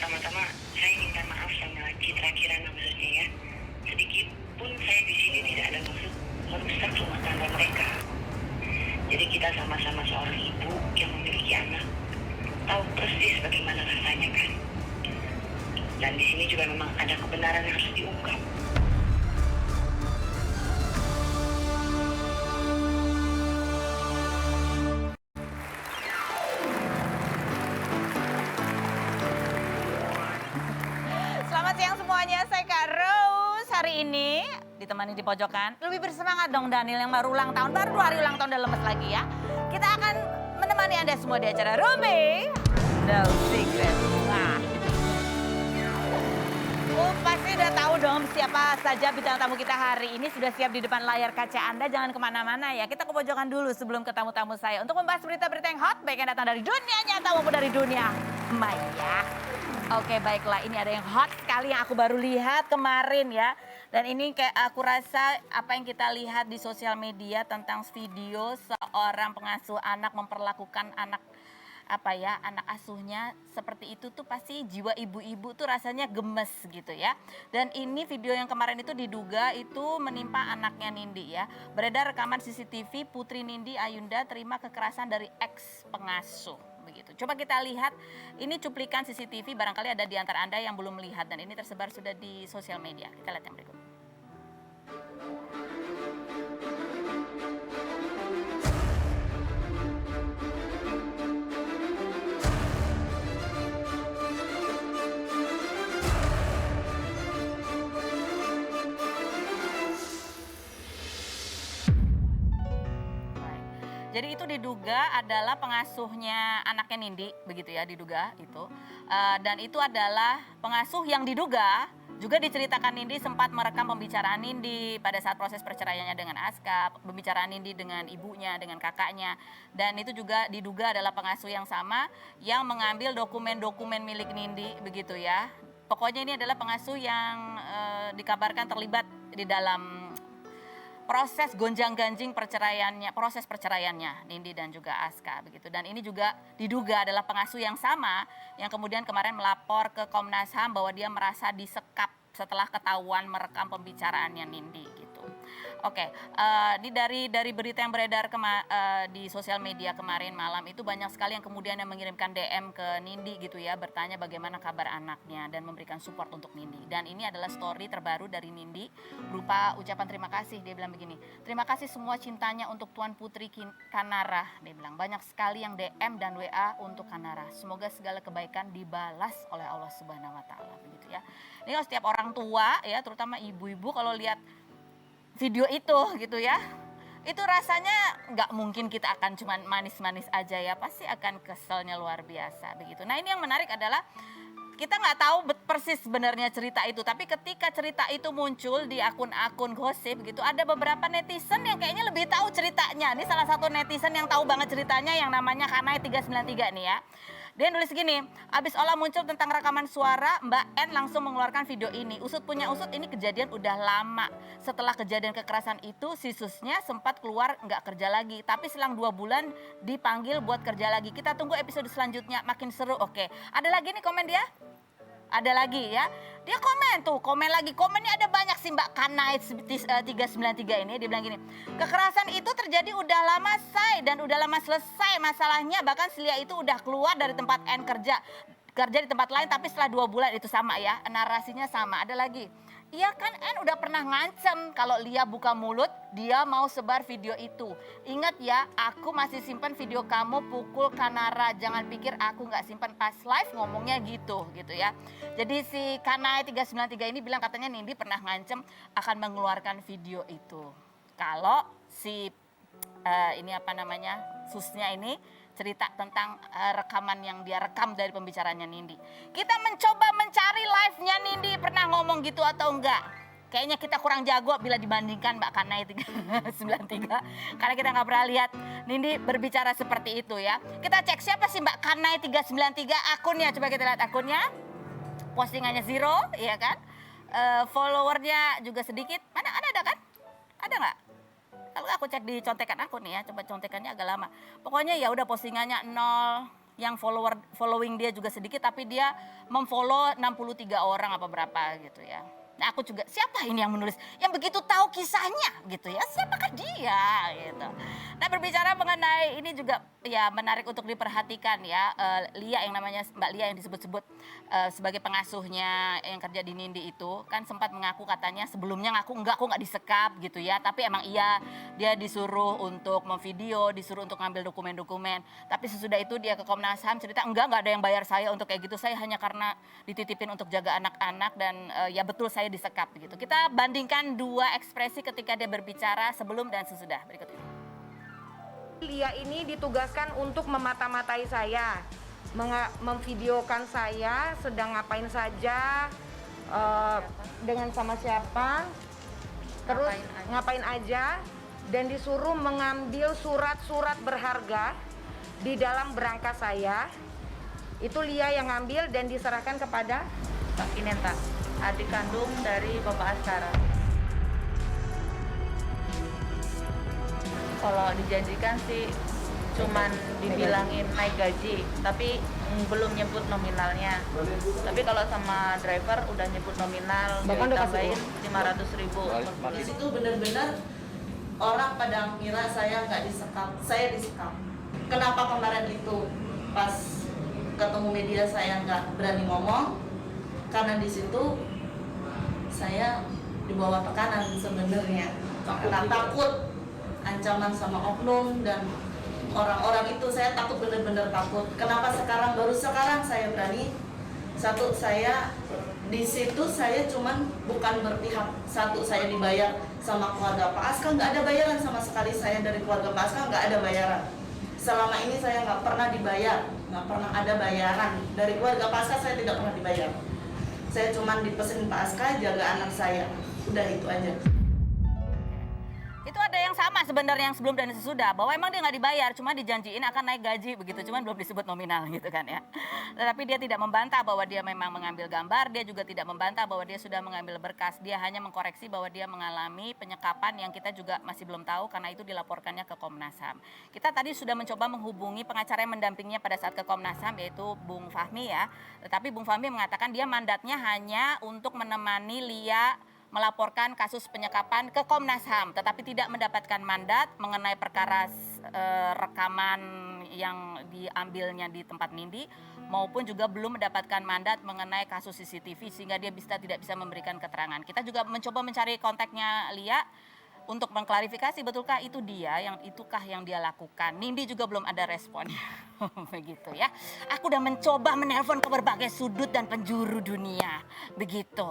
pertama-tama saya minta maaf sama Citra Kirana khususnya ya. Sedikit pun saya di sini tidak ada maksud merusak rumah tangga mereka. Jadi kita sama-sama seorang ibu yang memiliki anak, tahu persis bagaimana rasanya kan. Dan di sini juga memang ada kebenaran yang harus diungkap. Selamat siang semuanya, saya Kak Rose. Hari ini ditemani di pojokan. Lebih bersemangat dong Daniel yang baru ulang tahun. Baru 2 hari ulang tahun udah lemes lagi ya. Kita akan menemani Anda semua di acara Rumi No Secret. Wah. Pasti udah tahu dong siapa saja bintang tamu kita hari ini. Sudah siap di depan layar kaca Anda. Jangan kemana-mana ya. Kita ke pojokan dulu sebelum ke tamu-tamu saya. Untuk membahas berita-berita yang hot. Baik yang datang dari dunia nyata maupun dari dunia maya. Oke baiklah, ini ada yang hot sekali yang aku baru lihat kemarin ya. Dan ini kayak aku rasa apa yang kita lihat di sosial media tentang video seorang pengasuh anak memperlakukan anak anak asuhnya seperti itu tuh pasti jiwa ibu-ibu tuh rasanya gemes gitu ya. Dan ini video yang kemarin itu diduga itu menimpa anaknya Nindi ya. Beredar rekaman CCTV Putri Nindi Ayunda terima kekerasan dari ex pengasuh begitu. Coba kita lihat ini cuplikan CCTV, barangkali ada di antara Anda yang belum melihat dan ini tersebar sudah di sosial media. Kita lihat yang berikut. Jadi itu diduga adalah pengasuhnya anaknya Nindi, begitu ya diduga itu. Dan itu adalah pengasuh yang diduga juga diceritakan Nindi sempat merekam pembicaraan Nindi pada saat proses perceraiannya dengan Aska, pembicaraan Nindi dengan ibunya, dengan kakaknya. Dan itu juga diduga adalah pengasuh yang sama yang mengambil dokumen-dokumen milik Nindi, begitu ya. Pokoknya ini adalah pengasuh yang dikabarkan terlibat di dalam proses gonjang-ganjing proses perceraiannya Nindi dan juga Aska begitu. Dan ini juga diduga adalah pengasuh yang sama yang kemudian kemarin melapor ke Komnas HAM bahwa dia merasa disekap setelah ketahuan merekam pembicaraannya Nindi gitu. Oke, ini dari berita yang beredar di sosial media kemarin malam itu banyak sekali yang kemudian yang mengirimkan DM ke Nindi gitu ya, bertanya bagaimana kabar anaknya dan memberikan support untuk Nindi. Dan ini adalah story terbaru dari Nindi berupa ucapan terima kasih. Dia bilang begini, terima kasih semua cintanya untuk Tuan Putri Kanara. Dia bilang banyak sekali yang DM dan WA untuk Kanara. Semoga segala kebaikan dibalas oleh Allah Subhanahu Wa Taala begitu ya. Ini kalau setiap orang tua ya, terutama ibu-ibu kalau lihat video itu gitu ya, itu rasanya nggak mungkin kita akan cuma manis-manis aja ya, pasti akan keselnya luar biasa begitu. Nah ini yang menarik adalah kita nggak tahu persis sebenarnya cerita itu, tapi ketika cerita itu muncul di akun-akun gosip gitu, ada beberapa netizen yang kayaknya lebih tahu ceritanya. Ini salah satu netizen yang tahu banget ceritanya yang namanya Kanai 393 nih ya. Dia nulis gini, abis olah muncul tentang rekaman suara, Mbak N langsung mengeluarkan video ini. Usut punya usut, ini kejadian udah lama. Setelah kejadian kekerasan itu, si Susnya sempat keluar nggak kerja lagi. Tapi selang 2 bulan dipanggil buat kerja lagi. Kita tunggu episode selanjutnya, makin seru. Oke, ada lagi nih komen dia? Ada lagi ya, dia komen lagi, komennya ada banyak sih Mbak Kanait 393 ini. Dia bilang gini, kekerasan itu terjadi udah lama say dan udah lama selesai masalahnya, bahkan Silia itu udah keluar dari tempat N kerja di tempat lain, tapi setelah 2 bulan itu sama ya, narasinya sama. Ada lagi, iya kan N udah pernah ngancem kalau Lia buka mulut dia mau sebar video itu. Ingat ya, aku masih simpan video kamu pukul Kanara. Jangan pikir aku nggak simpan pas live ngomongnya gitu ya. Jadi si Kanai 393 ini bilang katanya Nindi pernah ngancem akan mengeluarkan video itu. Kalau si Susnya ini cerita tentang rekaman yang dia rekam dari pembicaraannya Nindi. Kita mencoba mencari live-nya Nindi pernah ngomong gitu atau enggak. Kayaknya kita kurang jago bila dibandingkan Mbak Kanai 393. Karena kita nggak pernah lihat Nindi berbicara seperti itu ya. Kita cek siapa sih Mbak Kanai 393 akunnya. Coba kita lihat akunnya. Postingannya 0, iya kan. Followernya juga sedikit. Mana ada kan? Ada nggak? Kalau aku cek di contekan aku nih ya, coba contekannya agak lama. Pokoknya ya udah postingannya 0, yang following dia juga sedikit, tapi dia memfollow 63 orang apa berapa gitu ya. Nah, aku juga, siapa ini yang menulis yang begitu tahu kisahnya gitu ya, siapakah dia gitu. Nah, berbicara mengenai ini juga ya menarik untuk diperhatikan ya, Lia yang namanya Mbak Lia yang disebut-sebut sebagai pengasuhnya yang kerja di Nindi itu kan sempat mengaku katanya sebelumnya aku nggak disekap gitu ya, tapi emang iya dia disuruh untuk memvideo, disuruh untuk ngambil dokumen-dokumen, tapi sesudah itu dia ke Komnas HAM cerita enggak ada yang bayar saya untuk kayak gitu, saya hanya karena dititipin untuk jaga anak-anak dan ya betul saya disekap gitu. Kita bandingkan dua ekspresi ketika dia berbicara sebelum dan sesudah, berikut ini. Lia ini ditugaskan untuk memata-matai saya, memvideokan saya sedang ngapain saja, dengan sama siapa, terus ngapain aja, dan disuruh mengambil surat-surat berharga di dalam berangkas saya. Itu Lia yang ngambil dan diserahkan kepada Pak Kinenta, adik kandung dari Bapak Askara. Kalau dijanjikan sih cuman dibilangin naik gaji, tapi belum nyebut nominalnya. Tapi kalau sama driver udah nyebut nominal, ditambahin 500.000. Di situ benar-benar orang pada mengira saya nggak disekap, saya disekap. Kenapa kemarin itu pas ketemu media saya nggak berani ngomong? Karena di situ saya di bawah tekanan sebenarnya, karena takut ancaman sama oknum dan orang-orang itu. Saya takut, benar-benar takut. Kenapa baru sekarang saya berani? Satu, saya di situ saya cuman bukan berpihak. Satu, saya dibayar sama keluarga Pak Aska, nggak ada bayaran sama sekali. Saya dari keluarga Pak Aska nggak ada bayaran. Selama ini saya nggak pernah dibayar, nggak pernah ada bayaran dari keluarga Pak Aska. Saya tidak pernah dibayar. Saya cuman dipesan Pak Aska jaga anak saya, udah itu aja. Itu ada yang sama sebenarnya yang sebelum dan sesudah, bahwa emang dia nggak dibayar, cuma dijanjiin akan naik gaji begitu, cuman belum disebut nominal gitu kan ya. Tetapi dia tidak membantah bahwa dia memang mengambil gambar, dia juga tidak membantah bahwa dia sudah mengambil berkas, dia hanya mengkoreksi bahwa dia mengalami penyekapan yang kita juga masih belum tahu karena itu dilaporkannya ke Komnas HAM. Kita tadi sudah mencoba menghubungi pengacara yang mendampinginya pada saat ke Komnas HAM, yaitu Bung Fahmi ya, tetapi Bung Fahmi mengatakan dia mandatnya hanya untuk menemani Lia melaporkan kasus penyekapan ke Komnas HAM, tetapi tidak mendapatkan mandat mengenai perkara rekaman yang diambilnya di tempat Nindi, maupun juga belum mendapatkan mandat mengenai kasus CCTV sehingga dia tidak bisa memberikan keterangan. Kita juga mencoba mencari kontaknya Lia untuk mengklarifikasi betulkah itu dia, itukah yang dia lakukan. Nindi juga belum ada responnya. Begitu ya. Aku udah mencoba menelpon ke berbagai sudut dan penjuru dunia. Begitu.